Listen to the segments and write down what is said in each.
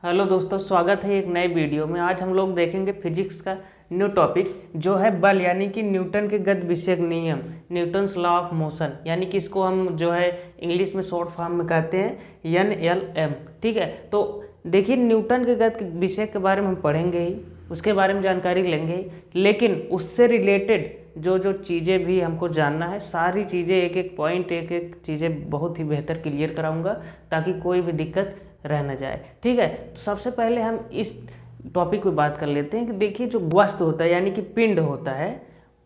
Hello दोस्तों, स्वागत है एक नए वीडियो में। आज हम लोग देखेंगे फिजिक्स का न्यू टॉपिक जो है बल, यानी कि न्यूटन के गति विषयक नियम, न्यूटन्स लॉ ऑफ मोशन, यानी कि इसको हम जो है इंग्लिश में शॉर्ट फॉर्म में कहते हैं NLM। ठीक है, तो देखिए न्यूटन के गति विषय के बारे में हम पढ़ेंगे ही, उसके बारे में जानकारी लेंगे ही, लेकिन उससे रिलेटेड जो जो चीज़ें भी हमको जानना है, सारी चीज़ें एक एक पॉइंट, एक एक चीज़ें बहुत ही बेहतर क्लियर कराऊंगा ताकि कोई भी दिक्कत रह न जाए। ठीक है, तो सबसे पहले हम इस टॉपिक पे बात कर लेते हैं कि देखिए जो वस्तु होता है यानी कि पिंड होता है,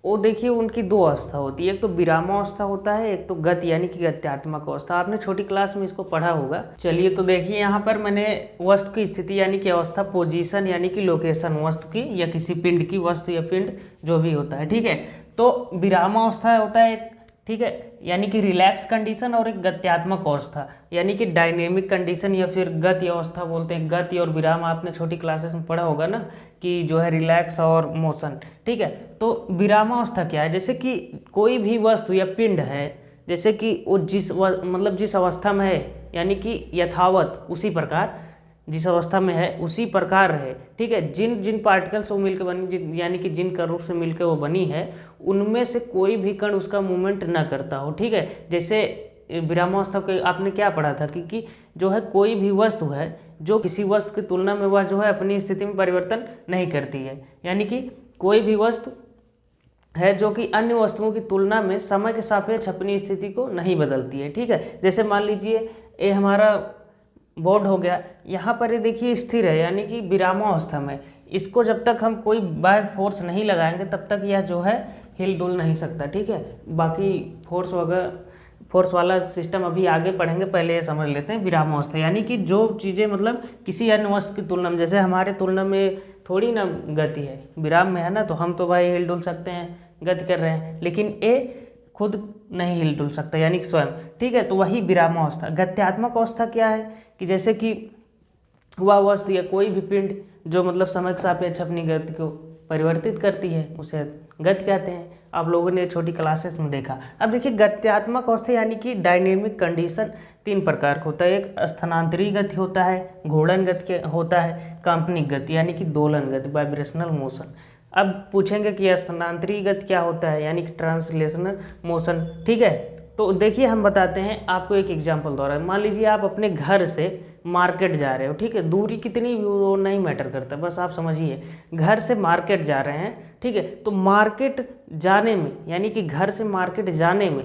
वो देखिए उनकी दो अवस्था होती है, एक तो विरामावस्था होता है, एक तो गति यानी कि गत्यात्मक अवस्था। आपने छोटी क्लास में इसको पढ़ा होगा। चलिए, तो देखिए यहाँ पर मैंने वस्तु की स्थिति यानी कि अवस्था, पोजीशन यानी कि लोकेशन वस्तु की या किसी पिंड की, वस्तु या पिंड जो भी होता है। ठीक है, तो विरामावस्था होता है एक, ठीक है, यानी कि रिलैक्स कंडीशन, और एक गत्यात्मक अवस्था यानी कि डायनेमिक कंडीशन या फिर गति अवस्था बोलते हैं। गति और विराम आपने छोटी क्लासेस में पढ़ा होगा ना कि जो है रिलैक्स और मोशन। ठीक है, तो विरामावस्था क्या है? जैसे कि कोई भी वस्तु या पिंड है, जैसे कि वो जिस अवस्था में है यानी कि यथावत उसी प्रकार, जिस अवस्था में है उसी प्रकार रहे। ठीक है, जिन जिन पार्टिकल से वो मिलकर बनी, यानी कि जिन कणों से मिलकर वो बनी है, उनमें से कोई भी कण उसका मूवमेंट न करता हो। ठीक है, जैसे विरामावस्था के आपने क्या पढ़ा था कि जो है कोई भी वस्तु है जो किसी वस्तु की तुलना में वह जो है अपनी स्थिति में परिवर्तन नहीं करती है, यानी कि कोई भी वस्तु है जो कि अन्य वस्तुओं की तुलना में समय के सापेक्ष अपनी स्थिति को नहीं बदलती है। ठीक है, जैसे मान लीजिए ये हमारा बोर्ड हो गया, यहाँ पर ये देखिए स्थिर है यानी कि विरामावस्था में। इसको जब तक हम कोई बाह्य फोर्स नहीं लगाएंगे तब तक यह जो है हिल डुल नहीं सकता। ठीक है, बाकी फोर्स वाला सिस्टम अभी आगे पढ़ेंगे, पहले ये समझ लेते हैं विरामावस्था यानी कि जो चीज़ें मतलब किसी अन्य वस्तु की तुलना में, जैसे हमारे तुलना में थोड़ी ना गति है, विराम में है ना, तो हम तो भाई हिल डुल सकते हैं, गति कर रहे हैं, लेकिन ये खुद नहीं हिल डुल सकता यानी कि स्वयं। ठीक है, तो वही विरामावस्था। गत्यात्मक अवस्था क्या है कि जैसे कि वह वस्तु या कोई भी पिंड जो मतलब समय के सापेक्ष अपनी गति को परिवर्तित करती है उसे गति कहते हैं। आप लोगों ने छोटी क्लासेस में देखा। अब देखिए गत्यात्मक अवस्था यानी कि डायनेमिक कंडीशन तीन प्रकार का होता है। एक स्थानांतरी गति होता है, घूर्णन गति होता है, काल्पनिक गति यानी कि दोलन गति, वाइब्रेशनल मोशन। अब पूछेंगे कि स्थानांतरी गति क्या होता है, यानी कि ट्रांसलेशनल मोशन। ठीक है, तो देखिए हम बताते हैं आपको एक एग्जांपल द्वारा। मान लीजिए आप अपने घर से मार्केट जा रहे हो। ठीक है, दूरी कितनी वो नहीं मैटर करता, बस आप समझिए घर से मार्केट जा रहे हैं। ठीक है, तो मार्केट जाने में यानी कि घर से मार्केट जाने में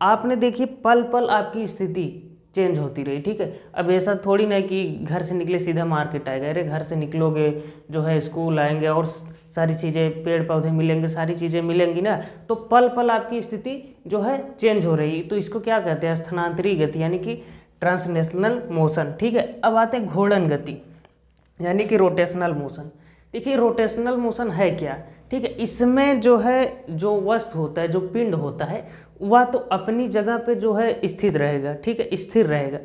आपने देखिए पल पल आपकी स्थिति चेंज होती रही। ठीक है, अब ऐसा थोड़ी ना कि घर से निकले सीधा मार्केट आएगा। अरे घर से निकलोगे जो है स्कूल आएंगे और सारी चीज़ें, पेड़ पौधे मिलेंगे, सारी चीज़ें मिलेंगी ना, तो पल पल आपकी स्थिति जो है चेंज हो रही। तो इसको क्या कहते हैं? स्थानांतरी गति यानी कि ट्रांसलेशनल मोशन। ठीक है, अब आते हैं घूर्णन गति यानी कि रोटेशनल मोशन। देखिए रोटेशनल मोशन है क्या? ठीक है, इसमें जो है जो वस्तु होता है, जो पिंड होता है, वह तो अपनी जगह पे जो है स्थित रहेगा। ठीक है, स्थिर रहेगा।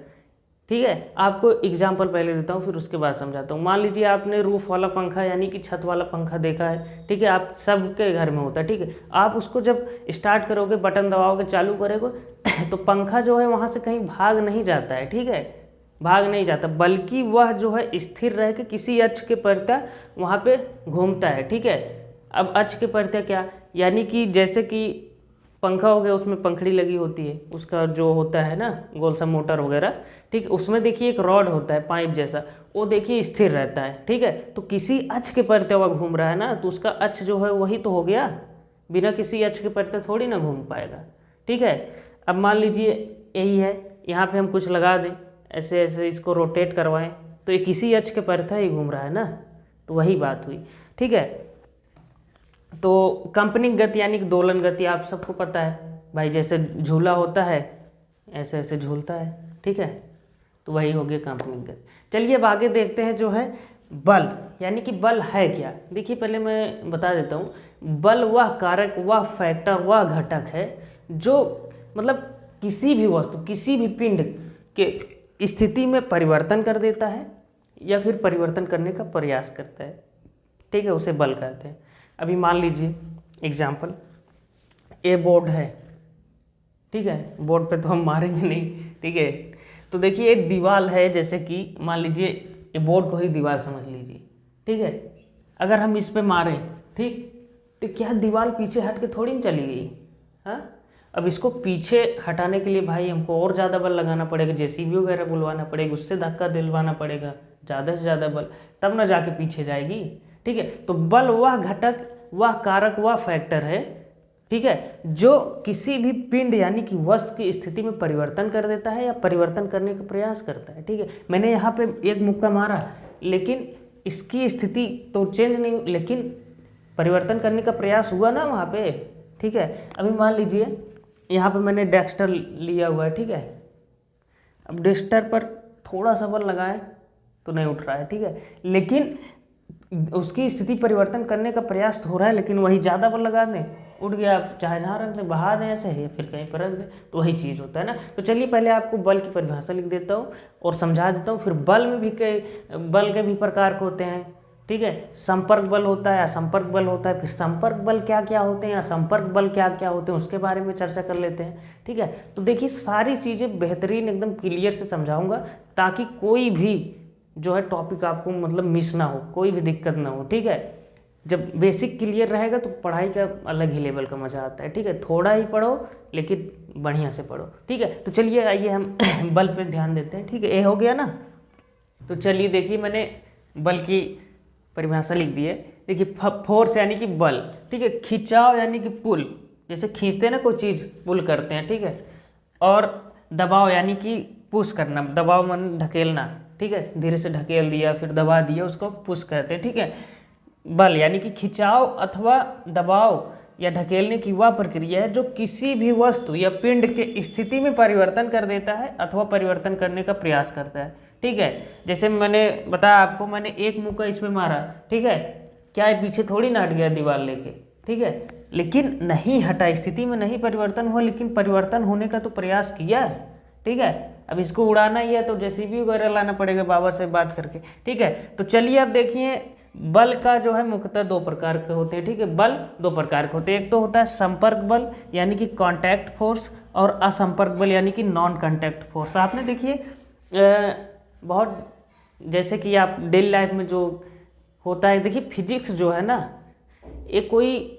ठीक है, आपको एग्जाम्पल पहले देता हूँ फिर उसके बाद समझाता हूँ। मान लीजिए आपने रूफ वाला पंखा यानी कि छत वाला पंखा देखा है। ठीक है, आप सबके घर में होता है। ठीक है, आप उसको जब स्टार्ट करोगे, बटन दबाओगे, चालू करोगे तो पंखा जो है वहाँ से कहीं भाग नहीं जाता है। ठीक है, भाग नहीं जाता, बल्कि वह जो है स्थिर रह के किसी अक्ष के प्रत्या वहाँ पे घूमता है। ठीक है, अब अक्ष के प्रत्या क्या, यानी कि जैसे कि पंखा हो गया, उसमें पंखड़ी लगी होती है, उसका जो होता है ना गोल सा मोटर वगैरह। ठीक है, उसमें देखिए एक रॉड होता है पाइप जैसा, वो देखिए स्थिर रहता है। ठीक है, तो किसी अक्ष के प्रत्या वह घूम रहा है ना, तो उसका अक्ष जो है वही तो हो गया, बिना किसी अक्ष के प्रत्या थोड़ी ना घूम पाएगा। ठीक है, अब मान लीजिए यही है, यहाँ पे हम कुछ लगा दें, ऐसे ऐसे इसको रोटेट करवाएं, तो ये किसी अक्ष के प्रत्या ही घूम रहा है ना, तो वही बात हुई। ठीक है, तो काल्पनिक गति यानी कि दोलन गति आप सबको पता है भाई, जैसे झूला होता है ऐसे ऐसे झूलता है। ठीक है, तो वही हो गया काल्पनिक गति। चलिए अब आगे देखते हैं जो है बल, यानी कि बल है क्या। देखिए पहले मैं बता देता हूँ, बल वह कारक, वह फैक्टर, वह घटक है जो मतलब किसी भी वस्तु, किसी भी पिंड के स्थिति में परिवर्तन कर देता है या फिर परिवर्तन करने का प्रयास करता है। ठीक है, उसे बल कहते हैं। अभी मान लीजिए एग्जाम्पल, ए बोर्ड है। ठीक है, बोर्ड पे तो हम मारेंगे नहीं। ठीक है, तो देखिए एक दीवार है, जैसे कि मान लीजिए ये बोर्ड को ही दीवार समझ लीजिए, ठीक है। अगर हम इस पे मारें, ठीक, तो क्या दीवार पीछे हट के थोड़ी न चली गई, हाँ। अब इसको पीछे हटाने के लिए भाई हमको और ज़्यादा बल लगाना पड़ेगा, जेसीबी वगैरह बुलवाना पड़ेगा, उससे धक्का दिलवाना पड़ेगा, ज़्यादा से ज़्यादा बल, तब ना जाके पीछे जाएगी, ठीक है। तो बल वह घटक, वह कारक, वह फैक्टर है, ठीक है, जो किसी भी पिंड यानी कि वस्तु की स्थिति में परिवर्तन कर देता है या परिवर्तन करने का प्रयास करता है, ठीक है। मैंने यहाँ पे एक मुक्का मारा, लेकिन इसकी स्थिति तो चेंज नहीं, लेकिन परिवर्तन करने का प्रयास हुआ ना वहाँ पे, ठीक है। अभी मान लीजिए यहाँ पे मैंने डेक्स्टर लिया हुआ है, ठीक है। अब डेक्स्टर पर थोड़ा सा बल लगाएं तो नहीं उठ रहा है, ठीक है, लेकिन उसकी स्थिति परिवर्तन करने का प्रयास तो हो रहा है, लेकिन वही ज़्यादा बल लगा दें, उठ गया, आप चाहे जहाँ रख दें, बहा दें ऐसे या फिर कहीं पर रख दें, तो वही चीज़ होता है ना। तो चलिए पहले आपको बल की परिभाषा लिख देता हूँ और समझा देता हूँ। फिर बल में भी बल के भी प्रकार होते हैं, ठीक है। संपर्क बल होता है, असंपर्क बल होता है, फिर संपर्क बल क्या क्या होते हैं, असंपर्क बल क्या क्या होते हैं, उसके बारे में चर्चा कर लेते हैं, ठीक है। तो देखिए सारी चीज़ें बेहतरीन एकदम क्लियर से समझाऊंगा, ताकि कोई भी जो है टॉपिक आपको मतलब मिस ना हो, कोई भी दिक्कत ना हो, ठीक है। जब बेसिक क्लियर रहेगा तो पढ़ाई का अलग ही लेवल का मज़ा आता है, ठीक है। थोड़ा ही पढ़ो लेकिन बढ़िया से पढ़ो, ठीक है। तो चलिए आइए हम बल पे ध्यान देते हैं, ठीक है। ये हो गया ना, तो चलिए देखिए मैंने बल की परिभाषा लिख दी है। देखिए फोर्स यानी कि बल, ठीक है। खिंचाव यानी कि पुल, जैसे खींचते हैं ना कोई चीज़, पुल करते हैं, ठीक है। और दबाव यानी कि पुश करना, दबाव मन ढकेलना, ठीक है, धीरे से ढकेल दिया फिर दबा दिया, उसको पुश कहते हैं, ठीक है। बल यानी कि खिंचाव अथवा दबाव या ढकेलने की वह प्रक्रिया है जो किसी भी वस्तु या पिंड के स्थिति में परिवर्तन कर देता है अथवा परिवर्तन करने का प्रयास करता है, ठीक है। जैसे मैंने बताया आपको, मैंने एक मुक्का इसमें मारा, ठीक है, क्या है पीछे थोड़ी ना हट गया दीवार लेके, ठीक है, लेकिन नहीं हटा, स्थिति में नहीं परिवर्तन हुआ, लेकिन परिवर्तन होने का तो प्रयास किया, ठीक है। अब इसको उड़ाना ही है तो जेसीबी वगैरह लाना पड़ेगा बाबा से बात करके, ठीक है। तो चलिए अब देखिए बल का जो है मुख्यतः दो प्रकार के होते हैं, ठीक है। बल दो प्रकार के होते हैं, एक तो होता है संपर्क बल यानी कि कॉन्टैक्ट फोर्स, और असंपर्क बल यानी कि नॉन कॉन्टैक्ट फोर्स। आपने देखिए बहुत, जैसे कि आप डेली लाइफ में जो होता है, देखिए फिजिक्स जो है ना, ये कोई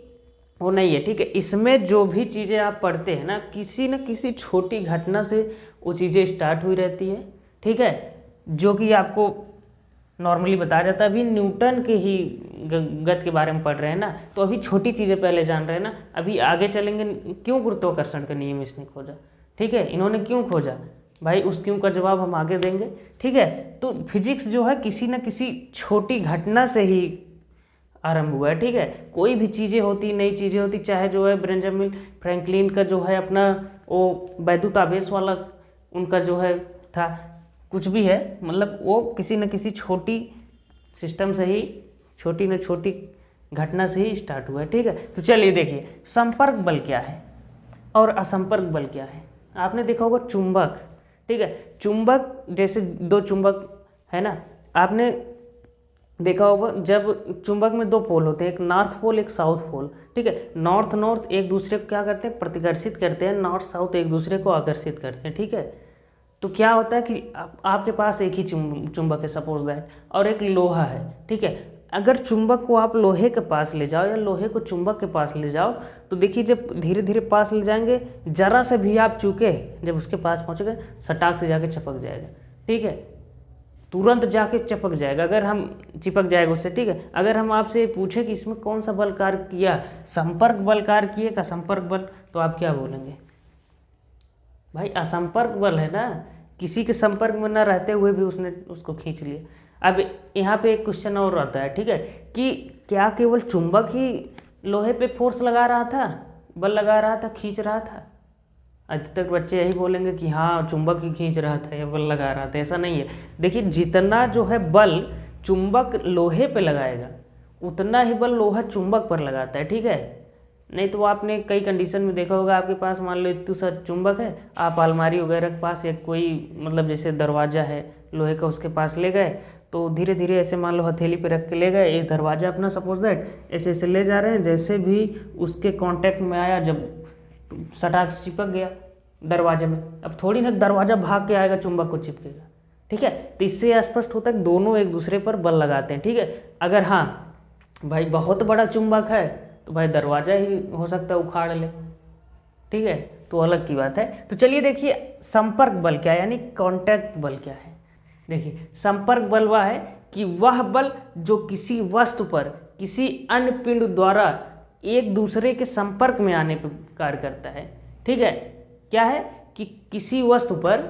वो नहीं है, ठीक है। इसमें जो भी चीज़ें आप पढ़ते हैं ना, किसी न किसी छोटी घटना से वो चीज़ें स्टार्ट हुई रहती है, ठीक है, जो कि आपको नॉर्मली बताया जाता है। अभी न्यूटन के ही गत के बारे में पढ़ रहे हैं ना, तो अभी छोटी चीज़ें पहले जान रहे हैं ना, अभी आगे चलेंगे क्यों गुरुत्वाकर्षण का नियम इसने खोजा, ठीक है, इन्होंने क्यों खोजा भाई, उस क्यों का जवाब हम आगे देंगे, ठीक है। तो फिजिक्स जो है किसी न किसी छोटी घटना से ही आरंभ हुआ है, ठीक है। कोई भी चीज़ें होती, नई चीज़ें होती, चाहे जो है बेंजामिन फ्रैंकलिन का जो है अपना वो वैद्युत आवेश वाला उनका जो है था, कुछ भी है, मतलब वो किसी न किसी छोटी सिस्टम से ही, छोटी न छोटी घटना से ही स्टार्ट हुआ है, ठीक है। तो चलिए देखिए संपर्क बल क्या है और असंपर्क बल क्या है। आपने देखा होगा चुंबक, ठीक है, चुंबक जैसे दो चुंबक है ना, आपने देखा होगा जब चुंबक में दो पोल होते हैं, एक नॉर्थ पोल एक साउथ पोल, ठीक है। नॉर्थ नॉर्थ एक दूसरे को क्या करते हैं, प्रतिकर्षित करते हैं, नॉर्थ साउथ एक दूसरे को आकर्षित करते हैं, ठीक है। तो क्या होता है कि आपके पास एक ही चुंबक है सपोज दैट, और एक लोहा है, ठीक है। अगर चुंबक को आप लोहे के पास ले जाओ या लोहे को चुंबक के पास ले जाओ, तो देखिए जब धीरे धीरे पास ले जाएंगे, जरा से भी आप चूके, जब उसके पास पहुँचोगे सटाक से जाके चिपक जाएगा, ठीक है, तुरंत जाके चिपक जाएगा, अगर हम चिपक जाएगा उससे, ठीक है। अगर हम आपसे पूछे कि इसमें कौन सा बल कार्य किया, संपर्क बल कार्य किए का संपर्क बल, तो आप क्या बोलेंगे भाई, असंपर्क बल है ना, किसी के संपर्क में न रहते हुए भी उसने उसको खींच लिया। अब यहाँ पे एक क्वेश्चन और आता है, ठीक है, कि क्या केवल चुंबक ही लोहे पे फोर्स लगा रहा था, बल लगा रहा था, खींच रहा था? अधिकतर बच्चे यही बोलेंगे कि हाँ चुंबक ही खींच रहा था या बल लगा रहा था। ऐसा नहीं है। देखिए जितना जो है बल चुंबक लोहे पे लगाएगा, उतना ही बल लोहा चुंबक पर लगाता है, ठीक है। नहीं तो आपने कई कंडीशन में देखा होगा, आपके पास मान लो इतू सा चुंबक है, आप अलमारी वगैरह के पास या कोई मतलब जैसे दरवाज़ा है लोहे का, उसके पास ले गए, तो धीरे धीरे ऐसे मान लो हथेली पे रख के ले गए, ये दरवाज़ा अपना सपोज दैट ऐसे ऐसे ले जा रहे हैं, जैसे भी उसके कांटेक्ट में आया, जब सटाक से चिपक गया दरवाजे में, अब थोड़ी ना दरवाज़ा भाग के आएगा चुंबक को चिपकेगा, ठीक है। तो इससे स्पष्ट होता है कि दोनों एक दूसरे पर बल लगाते हैं, ठीक है। अगर हाँ भाई बहुत बड़ा चुंबक है तो भाई दरवाजा ही हो सकता है उखाड़ ले, ठीक है, तो अलग की बात है। तो चलिए देखिए संपर्क बल क्या है, यानी कांटेक्ट बल क्या है। देखिए संपर्क बल वह है कि वह बल जो किसी वस्तु पर किसी अन्य पिंड द्वारा एक दूसरे के संपर्क में आने पर कार्य करता है, ठीक है। क्या है कि किसी वस्तु पर,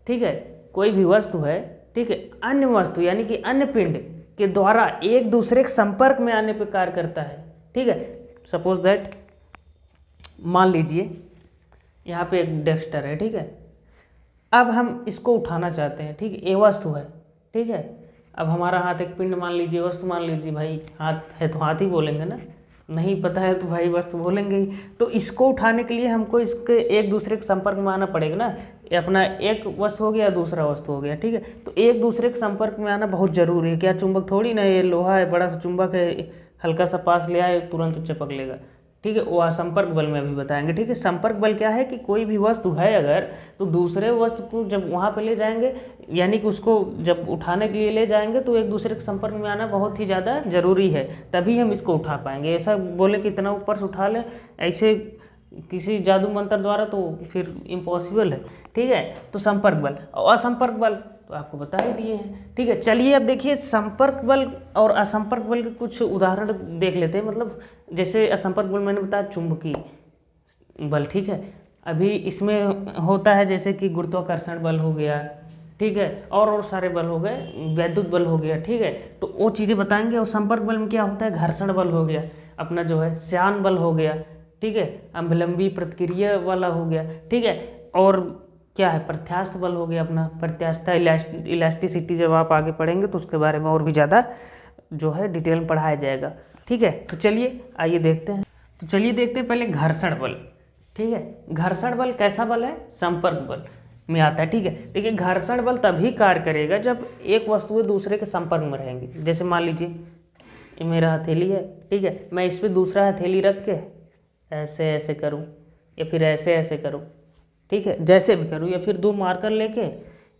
ठीक है, कोई भी वस्तु है, ठीक है, अन्य वस्तु यानी कि अन्य पिंड के द्वारा एक दूसरे के संपर्क में आने पर कार्य करता है, ठीक है। सपोज दैट मान लीजिए यहाँ पे एक डेस्टर है, ठीक है। अब हम इसको उठाना चाहते हैं, ठीक है, ये वस्तु है, ठीक है। अब हमारा हाथ एक पिंड मान लीजिए, वस्तु मान लीजिए, भाई हाथ है तो हाथ ही बोलेंगे ना, नहीं पता है तो भाई वस्तु बोलेंगे ही। तो इसको उठाने के लिए हमको इसके एक दूसरे के संपर्क में आना पड़ेगा ना। ये अपना एक वस्तु हो गया, दूसरा वस्तु हो गया, ठीक है। तो एक दूसरे के संपर्क में आना बहुत जरूरी है। क्या चुंबक थोड़ी ना, ये लोहा है, बड़ा सा चुंबक है, हल्का सा पास ले आए तुरंत चिपक लेगा, ठीक है। वो संपर्क बल में भी बताएंगे, ठीक है। संपर्क बल क्या है कि कोई भी वस्तु है अगर, तो दूसरे वस्तु को जब वहाँ पे ले जाएंगे, यानी कि उसको जब उठाने के लिए ले जाएंगे तो एक दूसरे के संपर्क में आना बहुत ही ज़्यादा जरूरी है, तभी हम इसको उठा पाएंगे। ऐसा बोले कि इतना ऊपर से उठा लें ऐसे किसी जादू मंत्र द्वारा तो फिर इम्पॉसिबल है, ठीक है। तो संपर्क बल और असंपर्क बल तो आपको बता ही दिए हैं, ठीक है। चलिए अब देखिए संपर्क बल और असंपर्क बल के कुछ उदाहरण देख लेते हैं। मतलब जैसे असंपर्क बल मैंने बताया चुंबकीय बल, ठीक है। अभी इसमें होता है जैसे कि गुरुत्वाकर्षण बल हो गया, ठीक है, और सारे बल हो गए, वैद्युत बल हो गया, ठीक है। तो वो चीज़ें बताएंगे। और संपर्क बल में क्या होता है, घर्षण बल हो गया, अपना जो है श्यान बल हो गया, ठीक है, अवलंबी प्रतिक्रिया वाला हो गया, ठीक है। और क्या है, प्रत्यास्थ बल हो गया अपना, प्रत्यास्थता इलास्टिसिटी जब आप आगे पढ़ेंगे तो उसके बारे में और भी ज़्यादा जो है डिटेल में पढ़ाया जाएगा, ठीक है। तो चलिए आइए देखते हैं। तो चलिए देखते हैं पहले घर्षण बल, ठीक है। घर्षण बल कैसा बल है, संपर्क बल में आता है, ठीक है। देखिए घर्षण बल तभी कार्य करेगा जब एक वस्तुएं दूसरे के संपर्क में रहेंगी। जैसे मान लीजिए ये मेरा हथेली है, ठीक है, मैं इस पर दूसरा हथेली रख के ऐसे ऐसे करूँ या फिर ऐसे ऐसे करूँ, ठीक है, जैसे भी करूँ, या फिर दो मार्कर लेके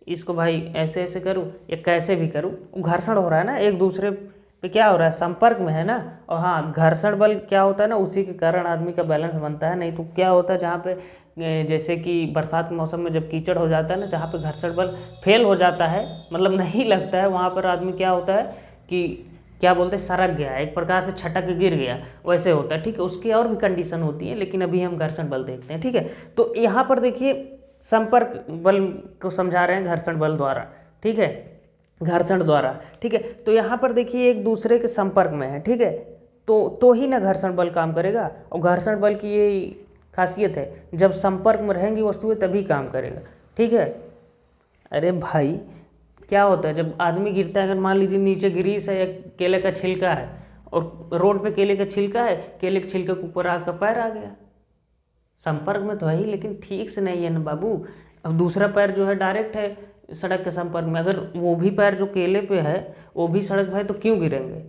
इसको भाई ऐसे ऐसे करूँ या कैसे भी करूँ, घर्षण हो रहा है ना, एक दूसरे पे क्या हो रहा है, संपर्क में है ना। और हाँ घर्षण बल क्या होता है ना, उसी के कारण आदमी का बैलेंस बनता है। नहीं तो क्या होता है, जहाँ पे जैसे कि बरसात के मौसम में जब कीचड़ हो जाता है ना, जहाँ पे घर्षण बल फेल हो जाता है, मतलब नहीं लगता है, वहाँ पर आदमी क्या होता है कि क्या बोलते हैं, सरक गया, एक प्रकार से छटक के गिर गया, वैसे होता है, ठीक है। उसकी और भी कंडीशन होती है, लेकिन अभी हम घर्षण बल देखते हैं, ठीक है। तो यहाँ पर देखिए संपर्क बल को समझा रहे हैं घर्षण बल द्वारा, ठीक है, घर्षण द्वारा, ठीक है। तो यहाँ पर देखिए एक दूसरे के संपर्क में है, ठीक है, तो ही ना घर्षण बल काम करेगा। और घर्षण बल की ये खासियत है, जब संपर्क में रहेंगी वस्तुएं तभी काम करेगा, ठीक है। अरे भाई क्या होता है जब आदमी गिरता है, अगर मान लीजिए नीचे ग्रीस है या केले का छिलका है और रोड पे केले का छिलका है, केले के छिलके के ऊपर आपका पैर आ गया, संपर्क में तो है ही लेकिन ठीक से नहीं है ना बाबू। अब दूसरा पैर जो है डायरेक्ट है सड़क के संपर्क में, अगर वो भी पैर जो केले पे है वो भी सड़क पे है तो क्यों गिरेंगे,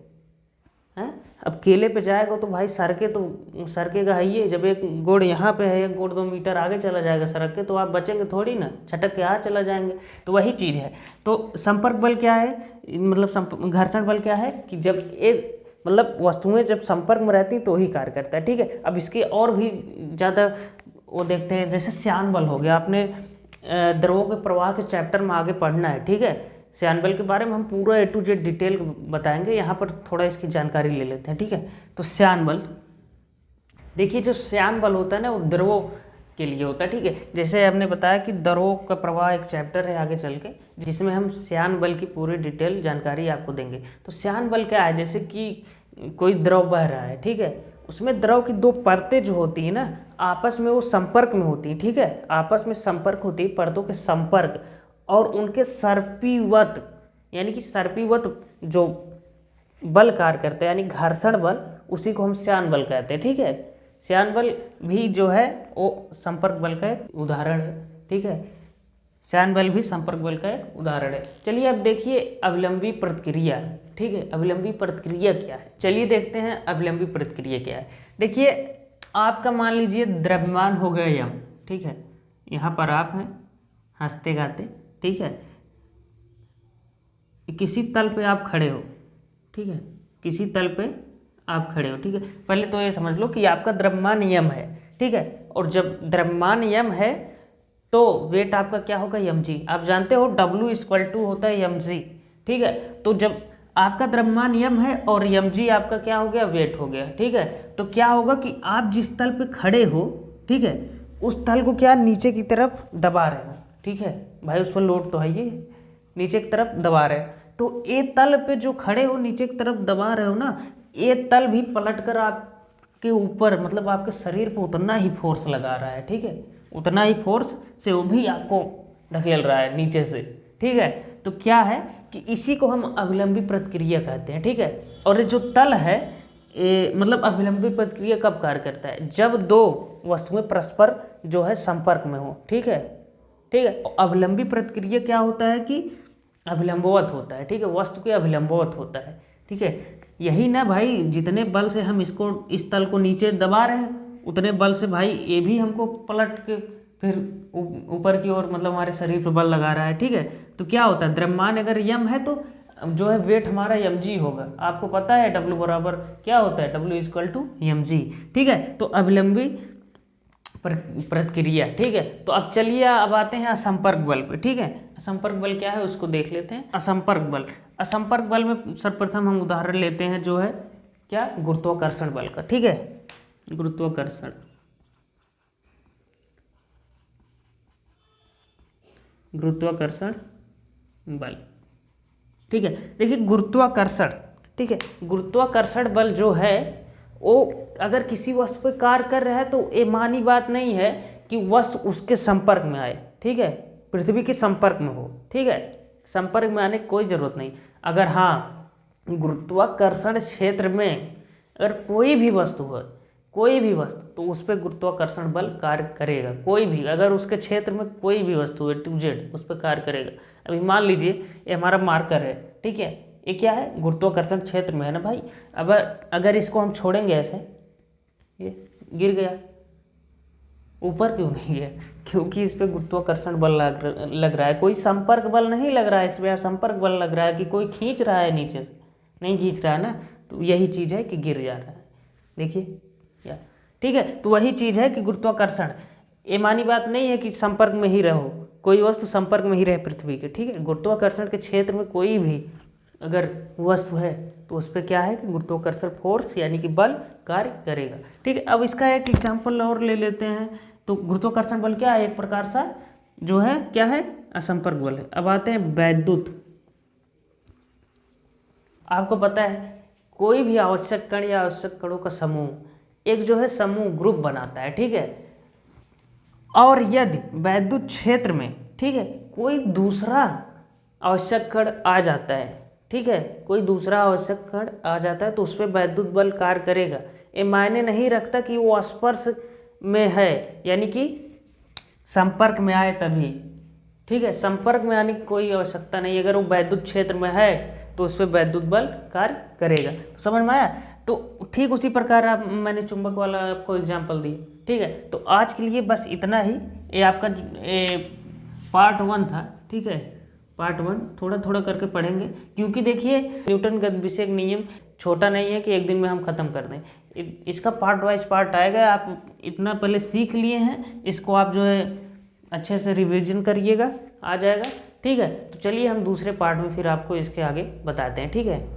हैं। अब केले पे जाएगा तो भाई सरकेगा है ही है। जब एक गोड़ यहाँ पे है, एक गोड़ 2 मीटर आगे चला जाएगा सड़क के, तो आप बचेंगे थोड़ी ना, छटक के यहाँ चला जाएंगे। तो वही चीज़ है। तो संपर्क बल क्या है, मतलब घर्षण बल क्या है कि जब ये मतलब वस्तुएं जब संपर्क में रहती तो ही कार्य करता है, ठीक है। अब इसके और भी ज़्यादा वो देखते हैं, जैसे श्यान बल हो गया, आपने द्रवों के प्रवाह के चैप्टर में आगे पढ़ना है, ठीक है। श्यान बल के बारे में हम पूरा A to Z डिटेल बताएंगे, यहाँ पर थोड़ा इसकी जानकारी ले लेते हैं, ठीक है। तो श्यान बल देखिए, जो श्यान बल होता है ना वो द्रवों के लिए होता है, ठीक है। जैसे हमने बताया कि द्रवों का प्रवाह एक चैप्टर है आगे चल के, जिसमें हम श्यान बल की पूरी डिटेल जानकारी आपको देंगे। तो श्यान बल क्या है, जैसे कि कोई द्रव बह रहा है, ठीक है, उसमें द्रव की 2 परतें जो होती है ना आपस में वो संपर्क में होती है, ठीक है, आपस में संपर्क होती है, परतों के संपर्क और उनके सर्पीवत, यानी कि सर्पीवत जो बल कार्य करते हैं, यानी घर्षण बल, उसी को हम श्यान बल कहते हैं, ठीक है। श्यान बल भी जो है वो संपर्क बल का एक उदाहरण है, ठीक है। श्यान बल भी संपर्क बल का एक उदाहरण है। चलिए अब देखिए अवलंबी प्रतिक्रिया, ठीक है। अवलंबी प्रतिक्रिया क्या है, चलिए देखते हैं अवलंबी प्रतिक्रिया क्या है। देखिए आपका मान लीजिए द्रव्यमान हो गया यम, ठीक है, यहाँ पर आप हैं हंसते गाते, ठीक है, किसी तल पे आप खड़े हो, ठीक है, किसी तल पे आप खड़े हो, ठीक है। पहले तो ये समझ लो कि आपका द्रव्यमान यम है, ठीक है, और जब द्रव्यमान यम है तो वेट आपका क्या होगा, mg। आप जानते हो W = होता है mg, ठीक है। तो जब आपका द्रव्यमान यम है और mg आपका क्या हो गया, वेट हो गया, ठीक है। तो क्या होगा कि आप जिस तल पे खड़े हो, ठीक है, उस तल को क्या नीचे की तरफ दबा रहे हो, ठीक है भाई, उस पर लोड तो है, ये नीचे की तरफ दबा रहे हो। तो ये तल पे जो खड़े हो नीचे की तरफ दबा रहे हो ना, ये तल भी पलट कर आपके ऊपर, मतलब आपके शरीर पे उतना ही फोर्स लगा रहा है, ठीक है, उतना ही फोर्स से वो भी आपको ढकेल रहा है नीचे से, ठीक है। तो क्या है कि इसी को हम अभिलंबी प्रतिक्रिया कहते हैं, ठीक है। और ये जो तल है, मतलब अभिलंबी प्रतिक्रिया कब कार्य करता है, जब दो वस्तुएं परस्पर जो है संपर्क में हो, ठीक है, ठीक है। अभिलंबी प्रतिक्रिया क्या होता है कि अभिलंबवत होता है, ठीक है, वस्तु के अभिलंबवत होता है, ठीक है। यही ना भाई, जितने बल से हम इसको, इस तल को नीचे दबा रहे हैं, उतने बल से भाई ये भी हमको पलट के फिर ऊपर की ओर, मतलब हमारे शरीर पर बल लगा रहा है, ठीक है। तो क्या होता है, द्रव्यमान अगर यम है तो जो है वेट हमारा mg होगा। आपको पता है W बराबर क्या होता है, W = mg, ठीक है। तो अभिलंबी प्रतिक्रिया, ठीक है। तो अब चलिए अब आते हैं असंपर्क बल पे, ठीक है। असंपर्क बल क्या है उसको देख लेते हैं। असंपर्क बल, असंपर्क बल में सर्वप्रथम हम उदाहरण लेते हैं जो है क्या, गुरुत्वाकर्षण बल का, ठीक है। गुरुत्वाकर्षण, गुरुत्वाकर्षण बल, ठीक है। देखिए गुरुत्वाकर्षण, ठीक है, गुरुत्वाकर्षण बल जो है वो अगर किसी वस्तु पर कार्य कर रहा है तो ये मानी बात नहीं है कि वस्तु उसके संपर्क में आए, ठीक है, पृथ्वी के संपर्क में हो, ठीक है, संपर्क में आने की कोई ज़रूरत नहीं। अगर हाँ गुरुत्वाकर्षण क्षेत्र में अगर कोई भी वस्तु है, कोई भी वस्तु, तो उस पर गुरुत्वाकर्षण बल कार्य करेगा। कोई भी, अगर उसके क्षेत्र में कोई भी वस्तु है टू जेड, उस पर कार्य करेगा। अभी मान लीजिए ये हमारा मार्कर है, ठीक है, ये क्या है, गुरुत्वाकर्षण क्षेत्र में है ना भाई। अब अगर इसको हम छोड़ेंगे ऐसे, ये गिर गया, ऊपर क्यों नहीं गया, क्योंकि इस पर गुरुत्वाकर्षण बल लग रहा है, कोई संपर्क बल नहीं लग रहा है, इस पर संपर्क बल लग रहा है कि कोई खींच रहा है नीचे से, नहीं खींच रहा है ना, तो यही चीज़ है कि गिर जा रहा है, देखिए या, ठीक है। तो वही चीज़ है कि गुरुत्वाकर्षण, ये मानी बात नहीं है कि संपर्क में ही रहो, कोई वस्तु संपर्क में ही रहे पृथ्वी के, ठीक है। गुरुत्वाकर्षण के क्षेत्र में कोई भी अगर वस्तु है तो उस पर क्या है कि गुरुत्वाकर्षण फोर्स यानी कि बल कार्य करेगा, ठीक है। अब इसका एक एग्जाम्पल और ले लेते हैं। तो गुरुत्वाकर्षण बल क्या है, एक प्रकार सा जो है क्या है, असंपर्क बल है। अब आते हैं वैद्युत। आपको पता है कोई भी आवश्यक कण या आवश्यक कणों का समूह एक जो है समूह ग्रुप बनाता है, ठीक है। और यदि वैद्युत क्षेत्र में, ठीक है, कोई दूसरा आवश्यक कण आ जाता है, ठीक है, कोई दूसरा आवश्यक कण आ जाता है तो उस पर वैद्युत बल कार्य करेगा। ये मायने नहीं रखता कि वो स्पर्श में है, यानी कि संपर्क में आए तभी, ठीक है, संपर्क में आने की कोई आवश्यकता नहीं। अगर वो वैद्युत क्षेत्र में है तो उस पर वैद्युत बल कार्य करेगा। तो समझ में आया। तो ठीक उसी प्रकार आप, मैंने चुंबक वाला आपको एग्जाम्पल दिया, ठीक है। तो आज के लिए बस इतना ही। ये आपका पार्ट 1 था, ठीक है, पार्ट 1 थोड़ा थोड़ा करके पढ़ेंगे, क्योंकि देखिए न्यूटन गतिविषयक नियम छोटा नहीं है कि एक दिन में हम ख़त्म कर दें। इसका पार्ट वाइज पार्ट आएगा। आप इतना पहले सीख लिए हैं, इसको आप जो है अच्छे से रिवीजन करिएगा, आ जाएगा, ठीक है। तो चलिए हम दूसरे पार्ट में फिर आपको इसके आगे बताते हैं, ठीक है।